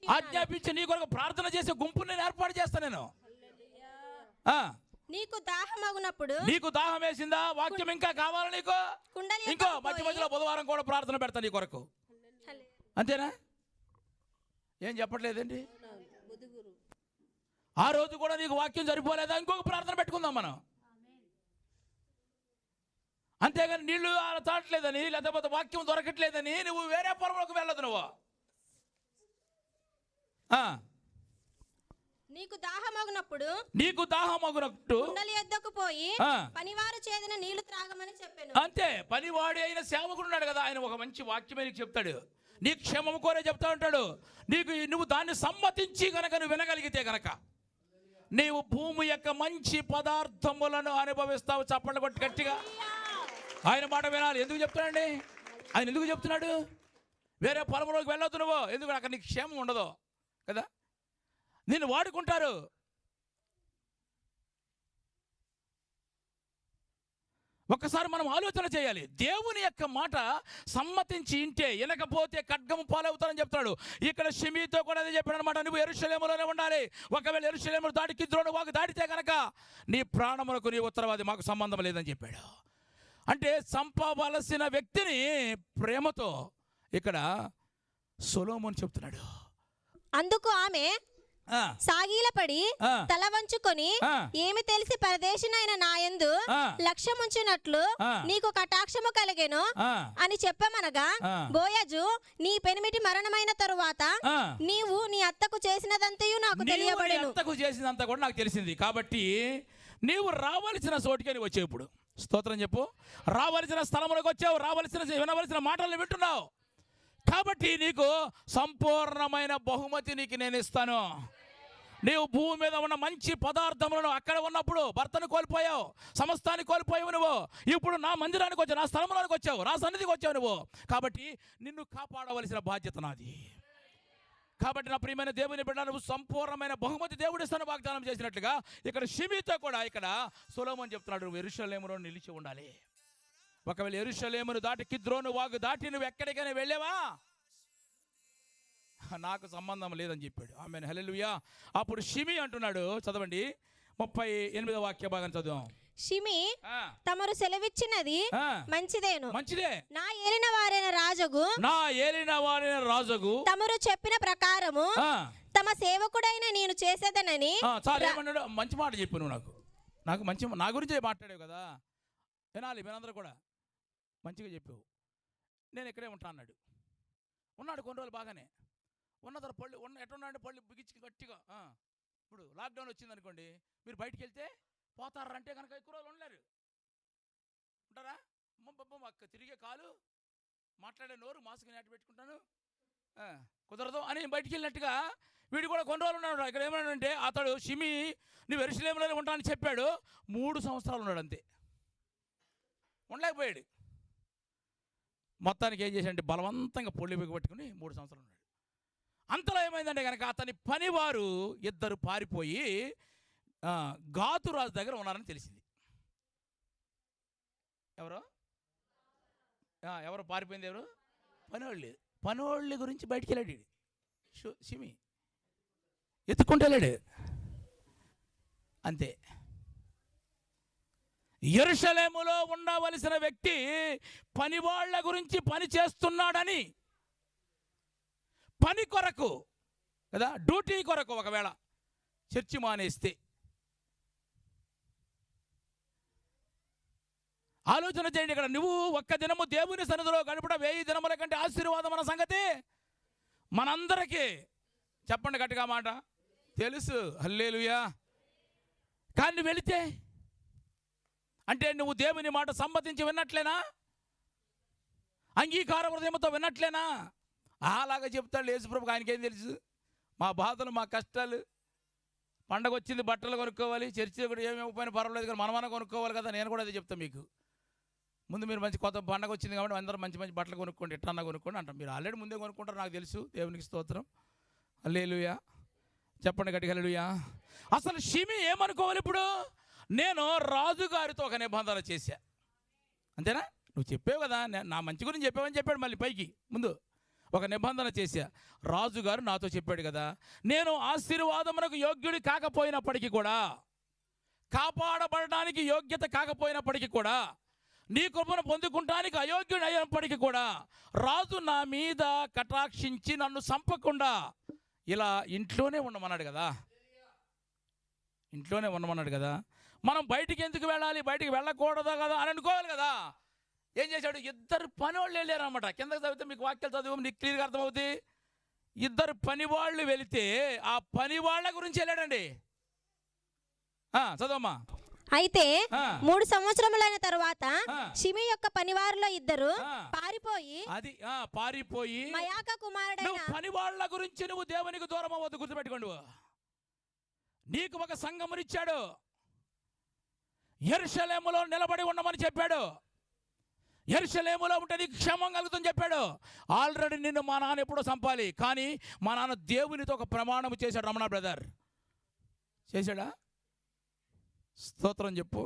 ఆజ్ఞాపించి నీ కొరకు ప్రార్థన చేసే గుంపుని నేను ఏర్పాటు చేస్తాను. నేను నీకు దాహమగునప్పుడు, నీకు దాహం వేసిందా? వాక్యం ఇంకా కావాలా నీకు? ఇంకో మధ్య మధ్యలో బుధవారం కూడా ప్రార్థన పెడతా నీ కొరకు. అంతేనా? ఏం చెప్పట్లేదండి? ఆ రోజు కూడా నీకు వాక్యం సరిపోలేదా? ఇంకొక ప్రార్థన పెట్టుకుందాం మనం. అంతేగాని నీళ్లు తాటలేదని, లేకపోతే వాక్యం దొరకట్లేదని నువ్వు వేరే పొలంలోకి వెళ్ళదు. నువ్వు నీకు దాహమగునప్పుడు కుండలి యొద్దకు పోయి పనివారు చేదిన నీళ్లు త్రాగమని చెప్పాను. అంతే. పనివాడి అయిన సేవకుడు ఉన్నాడు కదా, ఆయన ఒక మంచి వాక్యమే నీకు చెప్తాడు. నీ క్షేమం కోరే చెప్తా ఉంటాడు. నువ్వు దాన్ని సమ్మతించి గనక నువ్వు వినగలిగితే గనక నీవు భూమి యొక్క మంచి పదార్థములను అనుభవిస్తావు. చప్పట్లు కొట్టి గట్టిగా ఆయన మాట వినాలి. ఎందుకు చెప్తాడండి ఆయన? ఎందుకు చెప్తున్నాడు? వేరే పొలంలోకి వెళ్ళొద్దు నువ్వు. ఎందుకు? అక్కడ నీకు క్షేమం ఉండదు కదా. నిన్ను వాడుకుంటారు. ఒక్కసారి మనం ఆలోచన చేయాలి. దేవుని యొక్క మాట సమ్మతించి ఇంటే వినకపోతే ఖడ్గము పాలవుతారని చెప్తాడు. ఇక్కడ షిమీతో కూడా అదే చెప్పాడు అనమాట. నువ్వు యెరూషలేములోనే ఉండాలి. ఒకవేళ యెరూషలేము దాటి కిద్రోను వాగు దాటితే కనుక నీ ప్రాణములకు నీ ఉత్తరవాది మాకు సంబంధం లేదని చెప్పాడు. అంటే చంపవలసిన వ్యక్తిని ప్రేమతో ఇక్కడ సొలొమోను చెప్తున్నాడు. అందుకు ఆమె సాగిలపడి తల వంచుకొని, ఏమి తెలిసి పరదేశినైన నాయందు లక్ష్యముంచినట్లు నీకు కటాక్షము కలిగెను అని చెప్పమనగా, బోయజు, నీ పెనిమిటి మరణమైన తరువాత నీవు నీ అత్తకు చేసినదంతయు నాకు తెలియబడెను. అత్తకు చేసినంత కూడా నాకు తెలిసింది. కాబట్టి నీవు రావాల్సిన చోటికి నువ్వు వచ్చావు. ఇప్పుడు స్తోత్రం చెప్పు. రావాల్సిన స్థలములకు వచ్చావు. వినవలసిన మాటలను వింటున్నావు. కాబట్టి నీకు సంపూర్ణమైన బహుమతి నీకు నేను ఇస్తాను. నీవు భూమి మీద ఉన్న మంచి పదార్థములను, అక్కడ ఉన్నప్పుడు భర్తను కోల్పోయావు, సమస్తాన్ని కోల్పోయావు నువ్వు. ఇప్పుడు నా మందిరానికి వచ్చావు, నా స్థలంలోనికి వచ్చావు, నా సన్నిధికి వచ్చావు నువ్వు. కాబట్టి నిన్ను కాపాడవలసిన బాధ్యత నాది. కాబట్టి నా ప్రియమైన దేవుని బిడ్డ, నువ్వు సంపూర్ణమైన బహుమతి దేవుడు ఇస్తాను వాగ్దానం చేసినట్లుగా ఇక్కడ షిమీతో కూడా ఇక్కడ సొలొమోను చెప్తున్నాడు, నువ్వు యెరూషలేములో నిలిచి ఉండాలి. ఒకవేళ యెరూషలేమును దాటి కిద్రోను వాగు దాటి నువ్వు ఎక్కడికైనా వెళ్ళావా, నాకు సంబంధం లేదని చెప్పాడు. ఆమేన్, హల్లెలూయా. అప్పుడు షిమీ అంటున్నాడు, చదవండి 38వ వాక్య భాగం చదువు. షిమీ, తమరు సెలవిచ్చినది మంచిదే. నా ఏలిన వారైన రాజుగు తమరు చెప్పిన ప్రకారము తమ సేవకుడైన నేను చేసేదనని. చాలా ఏమన్నాడు? మంచి మాట చెప్పు నువ్వు. నాకు మంచి, నా గురించే మాట్లాడావు కదా, వినాలి మీరందరూ కూడా. మంచిగా చెప్పావు. నేను ఇక్కడే ఉంటా అన్నాడు. ఉన్నాడు కొన్ని రోజులు బాగానే. ఉన్న తర్వాత పళ్ళు ఎట్టున్నాడు, పళ్ళు బిగించి గట్టిగా. ఇప్పుడు లాక్డౌన్ వచ్చింది అనుకోండి, మీరు బయటికి వెళ్తే పోతారంటే కనుక ఎక్కువ రోజులు ఉండలేరు. ఉంటారా? అక్క తిరిగే కాలు, మాట్లాడే నోరు, మాస్క్ నాటి పెట్టుకుంటాను, కుదరదు అని బయటికి వెళ్ళినట్టుగా వీడు కూడా కొన్ని రోజులు ఉన్నాడు. ఇక్కడ ఏమన్నాడంటే, అతడు షిమీ నువ్వు యెరూషలేములోనే ఉంటానని చెప్పాడు. 3 సంవత్సరాలు ఉన్నాడు, అంతే, ఉండలేకపోయాడు. మొత్తానికి ఏం చేశాడంటే బలవంతంగా పొళ్ళు బిగబట్టుకుని 3 సంవత్సరాలు ఉన్నాడు. అంతలో ఏమైందంటే కనుక అతని పనివారు 2 పారిపోయి గాతు రాజు దగ్గర ఉన్నారని తెలిసింది. ఎవరు పారిపోయింది? ఎవరు? పనివాళ్ళ గురించి బయటికి వెళ్ళాడు షిమీ, ఎత్తుకుంటూ వెళ్ళాడు, అంతే. యెరూషలేములో ఉండవలసిన వ్యక్తి పనివాళ్ల గురించి పని చేస్తున్నాడని, పని కొరకు కదా, డ్యూటీ కొరకు ఒకవేళ చర్చి మానేస్తే ఆలోచన చేయండి. ఇక్కడ నువ్వు ఒక్క దినము దేవుని సన్నిధిలో గడపడం 1000 దినముల కంటే ఆశీర్వాదం అన్న సంగతి మనందరికీ, చెప్పండి గట్టిగా మాట, తెలుసు. హల్లెలూయా. కానీ వెళితే అంటే నువ్వు దేవుని మాట సమ్మతించి విన్నట్లేనా? అంగీకార హృదయంతో విన్నట్లేనా? అలాగా చెప్తాడు యేసుప్రభుకి. ఆయనకేం తెలుసు? మా బాధలు, మా కష్టాలు. పండగ వచ్చింది, బట్టలు కొనుక్కోవాలి, చర్చి కూడా ఏమేమి పైన పర్వాలేదు కానీ మనమన్నా కొనుక్కోవాలి కదా. నేను కూడా అదే చెప్తాను మీకు. ముందు మీరు మంచి కొత్త పండగ వచ్చింది కాబట్టి అందరూ మంచి మంచి బట్టలు కొనుక్కోండి, ఎట్లన్నా కొనుక్కోండి అంటాం. మీరు ఆల్రెడీ ముందే కొనుక్కుంటారు, నాకు తెలుసు. దేవునికి స్తోత్రం. హల్లెలూయా. చెప్పండి గట్టిగా హల్లెలూయా. అసలు షిమీ ఏమనుకోవాలి? ఇప్పుడు నేను రాజుగారితో ఒక నిబంధన చేశా, అంతేనా? నువ్వు చెప్పావు కదా, నా మంచి గురించి చెప్పావని చెప్పాడు. మళ్ళీ పైకి ముందు ఒక నిబంధన చేశా. రాజుగారు నాతో చెప్పాడు కదా, నేను ఆశీర్వాదమునకు యోగ్యుడి కాకపోయినప్పటికీ కూడా, కాపాడబడడానికి యోగ్యత కాకపోయినప్పటికీ కూడా, నీ కృపను పొందుకుంటానికి అయోగ్యుడు అయినప్పటికీ కూడా, రాజు నా మీద కటాక్షించి నన్ను చంపకుండా ఇలా ఇంట్లోనే ఉండమన్నాడు కదా, ఇంట్లోనే ఉండమన్నాడు కదా. మనం బయటికి ఎందుకు వెళ్ళాలి, బయటికి వెళ్ళకూడదు కదా అని అనుకోవాలి కదా. ఏం చేశాడు? 2 పనివాళ్ళు వెళ్ళారు అనమాట. కిందకి చదివితే మీకు వాక్యాలు చదివి నీకు క్లియర్గా అర్థమవుతుంది. 2 పనివాళ్ళు వెళితే ఆ పనివాళ్ళ గురించి వెళ్ళాడండి. చదవమ్మా. అయితే 3 సంవత్సరములైన తరువాత షిమీ యొక్క పనివారిలో 2 పారిపోయి మయాక కుమారుడైన. పనివాళ్ళ గురించి నువ్వు దేవునికి దూరం అవ్వద్దు, గుర్తుపెట్టుకోండి. నీకు ఒక సంఘమునిచ్చాడు, యెరూషలేములో నిలబడి ఉండమని చెప్పాడు. యెరూషలేములో ఉంటే నీకు క్షేమం కలుగుతుందని చెప్పాడు. ఆల్రెడీ నిన్ను మా నాన్న ఎప్పుడో చంపాలి, కానీ మా నాన్న దేవునితో ఒక ప్రమాణం చేశాడు. రమణ బ్రదర్ చేశాడా? స్తోత్రం చెప్పు.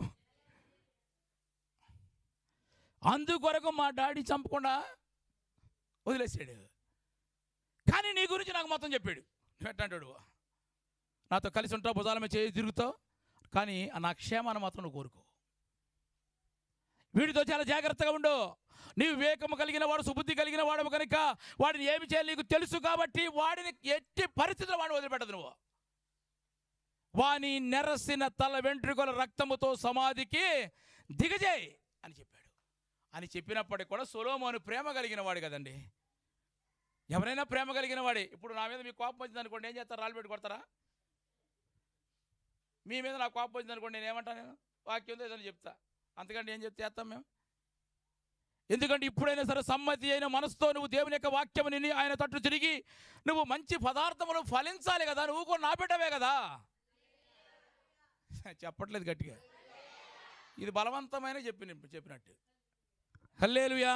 అందుకొరకు మా డాడీ చంపకుండా వదిలేసాడు. కానీ నీ గురించి నాకు మొత్తం చెప్పాడు. నువ్వు ఎట్టంటాడు, నాతో కలిసి ఉంటావు, భుజాల మీద చేయి తిరుగుతావు, కానీ నా క్షేమాన్ని మాత్రం నువ్వు కోరుకో. వీడితో చాలా జాగ్రత్తగా ఉండు. నీ వివేకము కలిగిన వాడు, సుబుద్ధి కలిగిన వాడు కనుక వాడిని ఏమి చేయాలి నీకు తెలుసు కాబట్టి వాడిని ఎట్టి పరిస్థితుల్లో వాడిని వదిలిపెట్టదు. నువ్వు వాని నెరసిన తల వెంట్రుకల రక్తముతో సమాధికి దిగజేయి అని చెప్పాడు. అని చెప్పినప్పటికి కూడా సొలొమోను ప్రేమ కలిగిన వాడు కదండి. ఎవరైనా ప్రేమ కలిగిన వాడే. ఇప్పుడు నా మీద మీకు కోపం వచ్చింది అనుకోండి, ఏం చేస్తారు? రాళ్ళు పెట్టి కొడతారా? మీ మీద నాకు కోపం వచ్చింది అనుకోండి, నేను ఏమంటాను? నేను వాక్యం ఏదైనా చెప్తా, అంతకంటే ఏం చేస్తాం మేము? ఎందుకంటే ఇప్పుడైనా సరే సమ్మతి అయిన మనసుతో నువ్వు దేవుని యొక్క వాక్యం నిన్ను ఆయన తట్టు తిరిగి నువ్వు మంచి పదార్థములు ఫలించాలి కదా. నువ్వు కూడా నా బిడ్డవే కదా. చెప్పట్లేదు గట్టిగా, ఇది బలవంతమైన చెప్పినట్టు. హల్లెలూయా,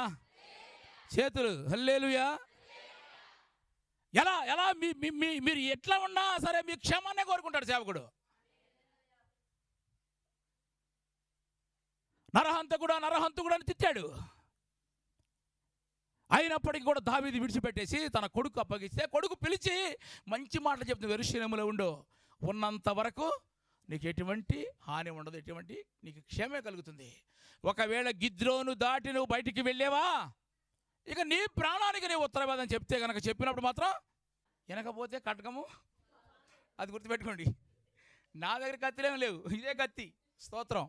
చేతులు హల్లెలూయా. ఎలా ఎలా మీరు ఎట్లా ఉన్నా సరే మీ క్షేమాన్నే కోరుకుంటాడు సేవకుడు. నరహంతకుడు అని తిట్టాడు. అయినప్పటికీ కూడా దావీదు విడిచిపెట్టేసి తన కొడుకు అప్పగిస్తే, కొడుకు పిలిచి మంచి మాటలు చెప్తుంది, యెరూషలేములో ఉండు, ఉన్నంత వరకు నీకు ఎటువంటి హాని ఉండదు, ఎటువంటి నీకు క్షేమే కలుగుతుంది. ఒకవేళ గిద్రోను దాటి నువ్వు బయటికి వెళ్ళేవా, ఇక నీ ప్రాణానికి నీ ఉత్తరవాదం చెప్తే కనుక చెప్పినప్పుడు మాత్రం వెనకపోతే కటకము. అది గుర్తుపెట్టుకోండి. నా దగ్గర కత్తిలేం లేవు, ఇదే కత్తి. స్తోత్రం.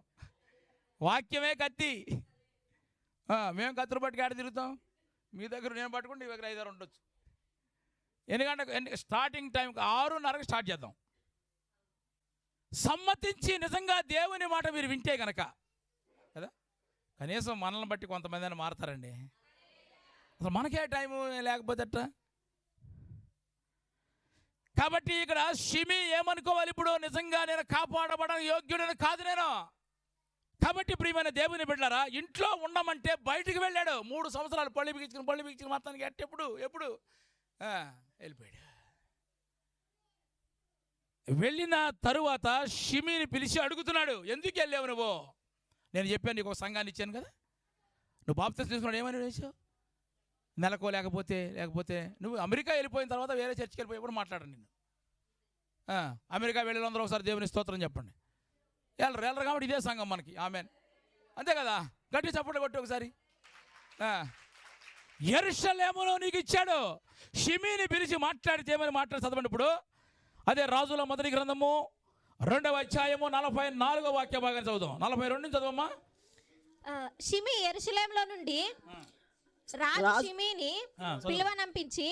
వాక్యమే కత్తి. మేము కత్తులు పట్టుకు ఆడ తిరుగుతాం. మీ దగ్గర నేను పట్టుకుంటే నీ దగ్గర 5-6 ఉండొచ్చు. ఎందుకంటే స్టార్టింగ్ టైంకి 6:30కి స్టార్ట్ చేద్దాం. సమ్మతించి నిజంగా దేవుని మాట మీరు వింటే కనుక కదా, కనీసం మనల్ని బట్టి కొంతమంది అయినా మారతారండి. అసలు మనకే టైము లేకపోతే అట్ట. కాబట్టి ఇక్కడ షిమి ఏమనుకోవాలి, ఇప్పుడు నిజంగా నేను కాపాడబడడానికి యోగ్యుడని కాదు నేను. కాబట్టి ప్రియమైన దేవుని బిడ్డలారా, ఇంట్లో ఉండమంటే బయటికి వెళ్ళాడు. 3 సంవత్సరాలు పళ్ళు బిగించుకుని మొత్తానికి ఎప్పుడు వెళ్ళిపోయాడు. వెళ్ళిన తరువాత షిమిని పిలిచి అడుగుతున్నాడు, ఎందుకు వెళ్ళావు నువ్వు? నేను చెప్పాను నీకు ఒక సంఘాన్ని ఇచ్చాను కదా, నువ్వు బాప్తిసం తీసుకున్నాడు, ఏమని వేసావు? నెలకో లేకపోతే నువ్వు అమెరికా వెళ్ళిపోయిన తర్వాత వేరే చర్చికి వెళ్ళిపోయి మాట్లాడండి. నిన్ను అమెరికా వెళ్ళిన అందరూ ఒకసారి దేవుని స్తోత్రం చెప్పండి. వెళ్ళరు కాబట్టి ఇదే సంఘం మనకి. ఆమెన్, అంతే కదా. గట్టి చప్పట్లు కొట్టి ఒకసారి. యెరూషలేములో నీకు ఇచ్చాడు. షిమిని పిలిచి మాట్లాడితే ఏమని మాట్లాడి చదవండి. ఇప్పుడు అదే రాజుల మొదటి గ్రంథము 2వ అధ్యాయము 44వ వాక్య భాగాన్ని చదువుదాం. 42 నుంచి చదవమ్మా. షిమి యెరూషలేములో నుండి రాజు షిమిని పిలువనంపించి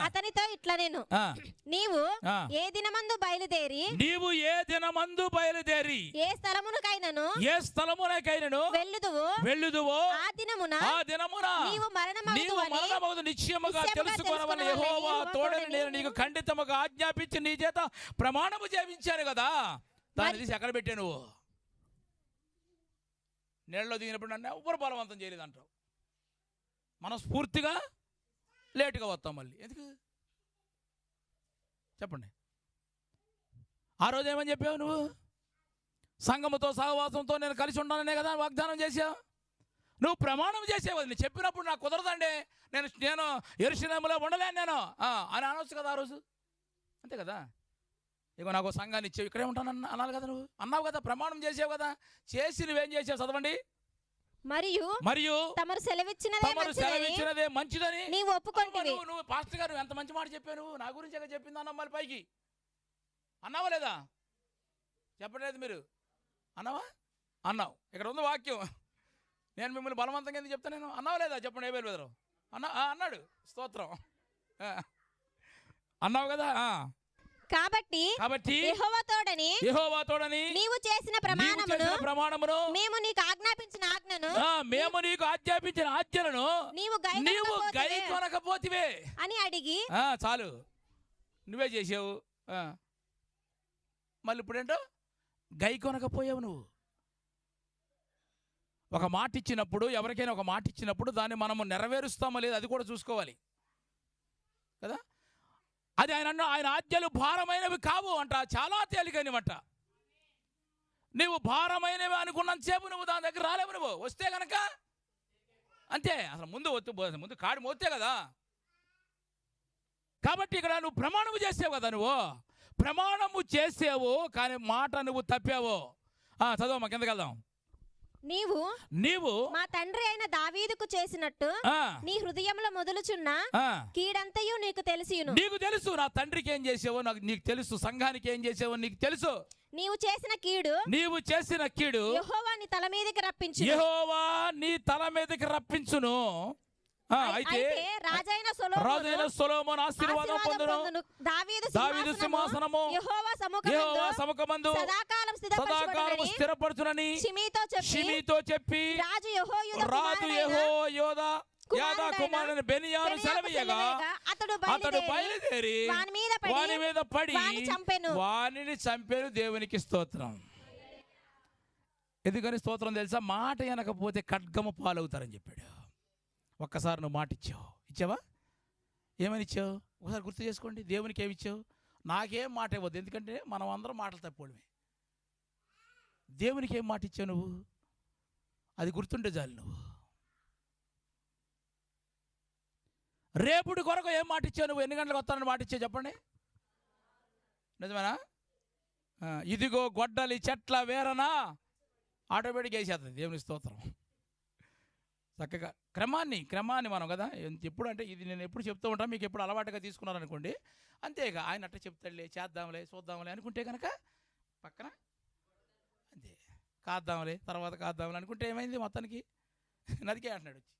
అతనితో ఇట్లా, నేను నీవు ఏ దినమందు బయలుదేరి ఏ స్థలమునకైనను వెళ్ళుదువో ఆ దినమున నీవు మరణమగుదు నిశ్చయముగా తెలుసుకొనవలెను. యెహోవా తోడని నేను నీకు ఖండితముగా ఆజ్ఞాపించి నీ చేత ప్రమాణము చేయించాను కదా. దాన్ని తీసి ఎక్కడ పెట్టావు నువ్వు? నీళ్ళలో దిగినప్పుడు నన్ను ఎవ్వరు బలవంతం చేయలేదు అంటావు. మనం స్ఫూర్తిగా లేటుగా వస్తాం. మళ్ళీ ఎందుకు చెప్పండి? ఆ రోజు ఏమని చెప్పావు నువ్వు? సంఘముతో సహవాసంతో నేను కలిసి ఉండాలనే కదా వాగ్దానం చేసావు. నువ్వు ప్రమాణం చేసేవు. నేను చెప్పినప్పుడు నాకు కుదరదండి, నేను యెరూషలేములో ఉండలేను నేను అని అనవచ్చు కదా ఆ రోజు. అంతే కదా. ఇగో నాకు సంఘాన్ని ఇచ్చేవి, ఇక్కడే ఉంటాను అనాలి కదా. నువ్వు అన్నావు కదా, ప్రమాణం చేసావు కదా. చేసి నువ్వేం చేసావు చదవండి. మరియు తమరు సెలవిచ్చినదే మంచిదని నీవు ఒప్పుకొంటివి. నువ్వు పాస్టర్ గారు ఎంత మంచి మాట చెప్పావు, నువ్వు నా గురించి చెప్పింది అన్నావు. మళ్ళీ పైకి అన్నావా లేదా? చెప్పలేదు మీరు. అన్నావా? అన్నావు. ఇక్కడ ఉంది వాక్యం. నేను మిమ్మల్ని బలవంతంగా ఎందుకు చెప్తాను? నేను అన్నావా లేదా? చెప్పండి. ఏ బెదరు అన్నాడు. స్తోత్రం. అన్నావు కదా. కాబట్టి యెహోవా తోడని నీవు చేసిన ప్రమాణమును మేము నీకు ఆజ్ఞాపించిన ఆజ్ఞలను నీవు గైకొనకపోతివే అని అడిగి, చాలు నువ్వే చేసావు. మళ్ళీ ఇప్పుడేంటో గైకొనకపోయావు నువ్వు. ఒక మాట ఇచ్చినప్పుడు, ఎవరికైనా ఒక మాట ఇచ్చినప్పుడు దాన్ని మనము నెరవేరుస్తామో లేదు అది కూడా చూసుకోవాలి కదా. అది ఆయన ఆజ్ఞలు భారమైనవి కావు అంట, చాలా తేలికైనవంట. నువ్వు భారమైనవి అనుకున్నంతసేపు నువ్వు దాని దగ్గర రాలేవు. నువ్వు వస్తే కనుక అంతే. అసలు ముందు కాడి మోతే కదా. కాబట్టి ఇక్కడ నువ్వు ప్రమాణము చేసావు కదా, నువ్వు ప్రమాణము చేసావు కానీ మాట నువ్వు తప్పావు. చదవమ్మా, కిందకి వెళ్దాం. నీవు మా తండ్రి అయిన దావీదుకు చేసినట్టు నీ హృదయంలో మొదలుచున్న కీడంతయు నీకు తెలిసియును. నీకు తెలుసు నా తండ్రికి ఏం చేసావో నీకు తెలుసు, సంఘానికి ఏం చేసావో నీకు తెలుసు. నీవు చేసిన కీడు యెహోవా నీ తల మీదకి రప్పించును. అయితే రాజైన సొలొమోను ఆశీర్వాదం పొందును. దావీదు సింహాసనము యెహోవా సముఖమందు సదాకాలం స్థిరపరచునని షిమీతో చెప్పి రాజు యెహోయాదా కుమారుని బెన్యాను సెలవీయగా అతడు బయలుదేరి వాని మీద పడి వానిని చంపెను. దేవునికి స్తోత్రం. ఎందుకని స్తోత్రం తెలుసా? మాట అనకపోతే ఖడ్గము పాలవుతారని చెప్పాడు. ఒక్కసారి నువ్వు మాట ఇచ్చావా? ఏమని ఇచ్చావు? ఒకసారి గుర్తు చేసుకోండి. దేవునికి ఏమి ఇచ్చావు? నాకేం మాట ఇవ్వద్దు, ఎందుకంటే మనం అందరం మాటలు తప్పోవడమే. దేవునికి ఏం మాట ఇచ్చావు నువ్వు? అది గుర్తుంటే చాలు. నువ్వు రేపుటి కొరకు ఏం మాట ఇచ్చావు? నువ్వు ఎన్ని గంటలకు వస్తానని మాట ఇచ్చావు చెప్పండి. నిజమేనా? ఇదిగో గొడ్డలి చెట్ల వేరనా ఆటోమేటిక్ వేసేస్తుంది. దేవుని స్తోత్రం. చక్కగా క్రమాన్ని మనం కదా ఎప్పుడు అంటే ఇది నేను ఎప్పుడు చెప్తూ ఉంటాను, మీకు ఎప్పుడు అలవాటుగా తీసుకున్నారనుకోండి, అంతేగా ఆయన అట్ట చెప్తాడులే, చేద్దాంలే, చూద్దాంలే అనుకుంటే కనుక పక్కన అంతే తర్వాత కాద్దాంలే అనుకుంటే ఏమైంది మొత్తానికి నదికే అంటున్నాడు వచ్చి.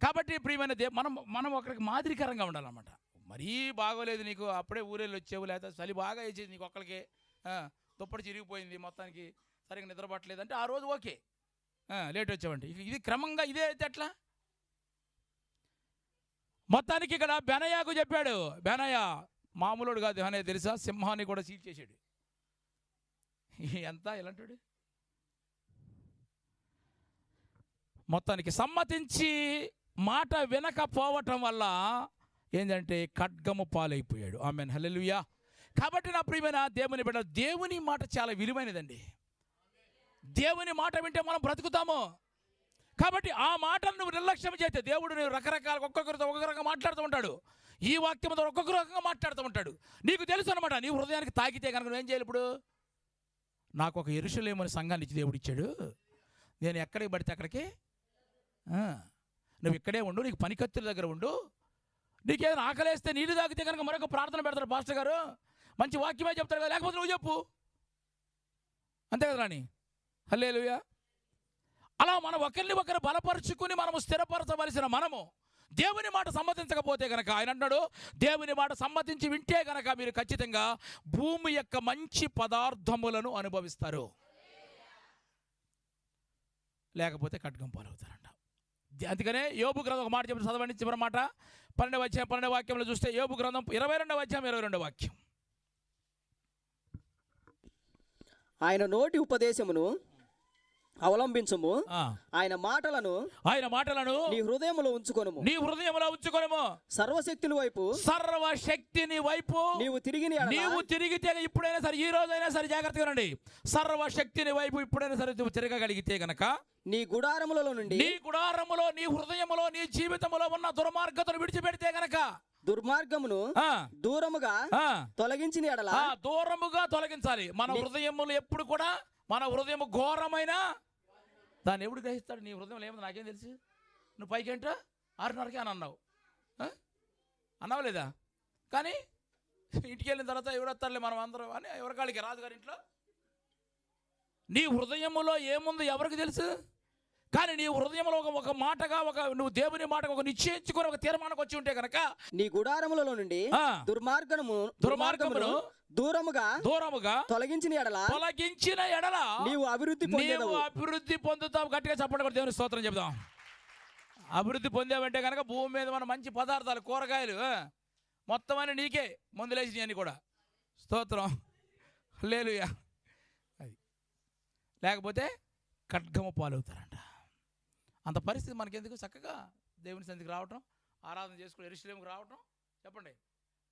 కాబట్టి ప్రియమైన మనం ఒకరికి మాదిరికరంగా ఉండాలన్నమాట. మరీ బాగోలేదు నీకు, అప్పుడే ఊరేళ్ళు వచ్చేవు, లేకపోతే చలి బాగా వేసేది నీకు ఒక్కరికి, దుప్పటి చిరిగిపోయింది, మొత్తానికి సరిగ్గా నిద్రపట్టలేదు అంటే ఆ రోజు ఓకే, లేట్ వచ్చామండి. ఇది క్రమంగా ఇదే అయితే ఎట్లా? మొత్తానికి ఇక్కడ బెనయాకు చెప్పాడు. బెనయా మామూలుడు కాదు అనేది తెలుసా? సింహాన్ని కూడా సీల్ చేశాడు. ఎంత ఇలాంటి మొత్తానికి సమ్మతించి మాట వినకపోవటం వల్ల ఏంటంటే ఖడ్గము పాలైపోయాడు. ఆమేన్, హల్లెలూయా. కాబట్టి నా ప్రియమైన దేవుని బిడ్డ, దేవుని మాట చాలా విలువైనదండి. దేవుని మాట వింటే మనం బ్రతుకుతాము. కాబట్టి ఆ మాటను నువ్వు నిర్లక్ష్యం చేస్తే దేవుడు నువ్వు రకరకాల ఒక్కొక్కరితో ఒక్కొక్క రకంగా మాట్లాడుతూ ఉంటాడు. ఈ వాక్యంతో ఒక్కొక్క రకంగా మాట్లాడుతూ ఉంటాడు. నీకు తెలుసు అనమాట. నీ హృదయానికి తాకితే కనుక నువ్వేం చేయాలి? ఇప్పుడు నాకు ఒక యెరూషలేము సంఘాన్ని ఇచ్చి దేవుడు ఇచ్చాడు, నేను ఎక్కడికి పడితే అక్కడికి, నువ్వు ఇక్కడే ఉండు, నీకు పనికత్తుల దగ్గర ఉండు, నీకేదైనా ఆకలేస్తే నీళ్ళు తాగితే కనుక మరొక ప్రార్థన పెడతాడు పాస్టర్ గారు, మంచి వాక్యమే చెప్తాడు కదా, లేకపోతే నువ్వు చెప్పు, అంతే కదా రాని. హల్లెలూయా. అలా మనం ఒకరిని ఒకరు బలపరుచుకుని మనము స్థిరపరచవలసిన మనము దేవుని మాట సమ్మతించకపోతే కనుక ఆయన అన్నాడు, దేవుని మాట సమ్మతించి వింటే కనుక మీరు ఖచ్చితంగా భూమి యొక్క మంచి పదార్థములను అనుభవిస్తారు, లేకపోతే ఖడ్గం పాలవుతారంట. అందుకనే యోబు గ్రంథం ఒక మాట చెప్పి చదవండి, చివరి మాట 12వ వాక్యంలో చూస్తే యోబు గ్రంథం 22వ అధ్యాయం 22వ వాక్యం. ఆయన నోటి ఉపదేశమును అవలంబించుము, ఆయన మాటలను నీ హృదయములో ఉంచుకొనుము. సర్వశక్తిని వైపు నీవు తిరిగితే ఇప్పుడైనా సరే, ఈ రోజైనా సరే జాగ్రత్తగా రండి. సర్వశక్తిని వైపు ఇప్పుడైనా సరే తిరగగలిగితే గనక నీ గుడారములో నీ హృదయములో నీ జీవితంలో ఉన్న దుర్మార్గతను విడిచిపెడితే గనక దుర్మార్గమును దూరముగా తొలగించిన ఎడల, దూరముగా తొలగించాలి. మన హృదయములు ఎప్పుడు కూడా, మన హృదయం ఘోరమైన దాన్ని ఎవడు గ్రహిస్తాడు? నీ హృదయంలో ఏముంది నాకేం తెలుసు? నువ్వు పైకేంటో 6:30కే అని అన్నావు లేదా? కానీ ఇంటికి వెళ్ళిన తర్వాత ఎవడొస్తారులే మనం అందరం అని ఎవరికాళ్ళకి రాజుగారి ఇంట్లో. నీ హృదయములో ఏముంది ఎవరికి తెలుసు? కానీ నీ హృదయంలో ఒక మాటగా, నువ్వు దేవుని మాట ఒక నిశ్చయించుకొని ఒక తీర్మానం వచ్చి ఉంటే కనుక నీ గుడారములలో నుండి దుర్మార్గమును దూరముగా తొలగించిన ఎడల నీవు అభివృద్ధి పొందుతావు. గట్టిగా చెప్పండి కూడా దేవుని స్తోత్రం చెప్దాం. అభివృద్ధి పొందావంటే కనుక భూమి మీద మన మంచి పదార్థాలు, కూరగాయలు మొత్తం అని నీకే మందులేసి అని కూడా స్తోత్రం, హల్లెలూయా. అది లేకపోతే ఖడ్గము పాలవుతారంట. అంత పరిస్థితి మనకెందుకు? చక్కగా దేవుని సన్నిధికి రావటం, ఆరాధన చేసుకుని యెరూషలేముకు రావటం, చెప్పండి,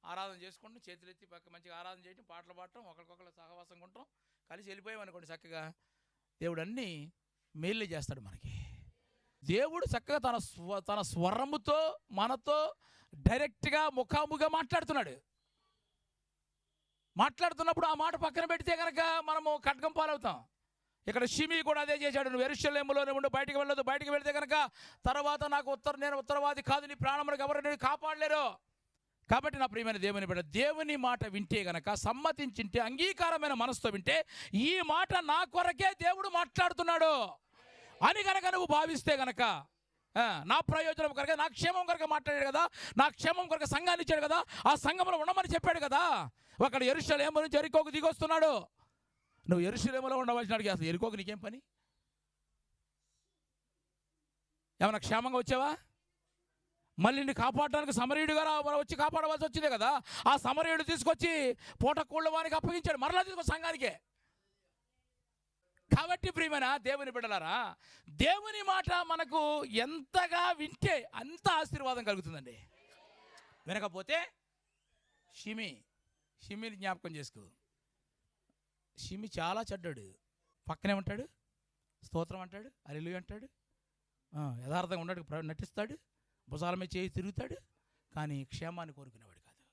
ఆరాధన చేసుకుంటూ చేతులు ఎత్తి పక్క మంచిగా ఆరాధన చేయటం, పాటలు పాడటం, ఒకరికొకరు సహవాసంగా ఉండటం, కలిసి వెళ్ళిపోయామనుకోండి చక్కగా దేవుడు అన్నీ మేలు చేస్తాడు మనకి. దేవుడు చక్కగా తన స్వరముతో మనతో డైరెక్ట్గా ముఖాముఖిగా మాట్లాడుతున్నప్పుడు ఆ మాట పక్కన పెడితే కనుక మనము ఖడ్గం పాలవుతాం. ఇక్కడ షిమీ కూడా అదే చేశాడు. నువ్వు యెరూషలేములోనే ఉండు, బయటికి వెళ్ళొద్దు. బయటికి వెళ్తే కనుక తర్వాత నేను ఉత్తరవాది కాదు, నీ ప్రాణములకు ఎవరు నేను కాపాడలేరు. కాబట్టి నా ప్రియమైన దేవుని బిడ్డ, దేవుని మాట వింటే గనక, సమ్మతించింటే, అంగీకారమైన మనసుతో వింటే, ఈ మాట నా కొరకే దేవుడు మాట్లాడుతున్నాడు అని కనుక నువ్వు భావిస్తే గనక, నా ప్రయోజనం కొరకే, నా క్షేమం కొరకే మాట్లాడాడు కదా, నా క్షేమం కొరకే సంఘాన్ని ఇచ్చాడు కదా, ఆ సంఘంలో ఉండమని చెప్పాడు కదా. అక్కడ యెరూషలేము నుంచి యెరికోకు దిగొస్తున్నాడు. నువ్వు యెరూషలేములో ఉండవలసినాడికి అసలు యెరికోకు నీకేం పని? ఏమన్నా క్షేమంగా వచ్చావా? మళ్ళీ నిన్ను కాపాడడానికి సమరయుడుగా వచ్చి కాపాడవలసి వచ్చిందే కదా. ఆ సమరయుడు తీసుకొచ్చి పూటకూళ్ళ వానికి అప్పగించాడు, మరలా తీసుకొచ్చి సంఘానికే. కాబట్టి ప్రియమైన దేవుని బిడ్డలారా, దేవుని మాట మనకు ఎంతగా వింటే అంత ఆశీర్వాదం కలుగుతుందండి. వినకపోతే షిమిని జ్ఞాపకం చేసుకో. షిమి చాలా చెడ్డాడు. పక్కనే ఉంటాడు, స్తోత్రం అంటాడు, హల్లెలూయా అంటాడు, యథార్థంగా ఉన్నాడు, నటిస్తాడు, భుజాల మీద చేయి తిరుగుతాడు, కానీ క్షేమాన్ని కోరుకునేవాడు కాదు.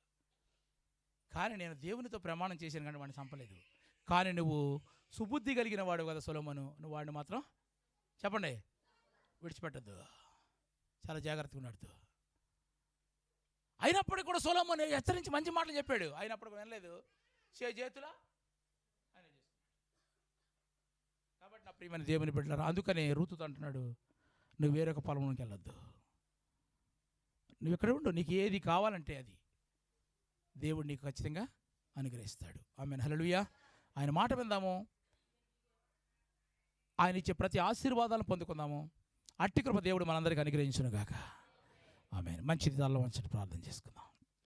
కానీ నేను దేవునితో ప్రమాణం చేశాను కానీ వాడిని చంపలేదు. కానీ నువ్వు సుబుద్ధి కలిగిన వాడు కదా సొలొమోను, నువ్వు వాడిని మాత్రం చెప్పండి విడిచిపెట్టద్దు, చాలా జాగ్రత్తగా ఉన్నాడు. అయినప్పటికీ కూడా సొలొమోను హెచ్చరించి మంచి మాటలు చెప్పాడు, అయినప్పుడు వినలేదు, చేతులా ఆయన చేస్తున్నాడు. కాబట్టి నా ప్రియమైన దేవుని బిడ్డలారా, అందుకనే రూతుతో అంటున్నాడు, నువ్వు వేరొక పొలంలోకి వెళ్ళొద్దు, నువ్వు ఇక్కడ ఉండు, నీకు ఏది కావాలంటే అది దేవుడు నీకు ఖచ్చితంగా అనుగ్రహిస్తాడు. ఆమేన్, హల్లెలూయా. ఆయన మాట విందాము, ఆయన ఇచ్చే ప్రతి ఆశీర్వాదాలను పొందుకుందాము. అట్టి కృప దేవుడు మనందరికీ అనుగ్రహించును గాక. ఆమేన్. మంచిది, దానిలో మంచి ప్రార్థన చేసుకుందాం.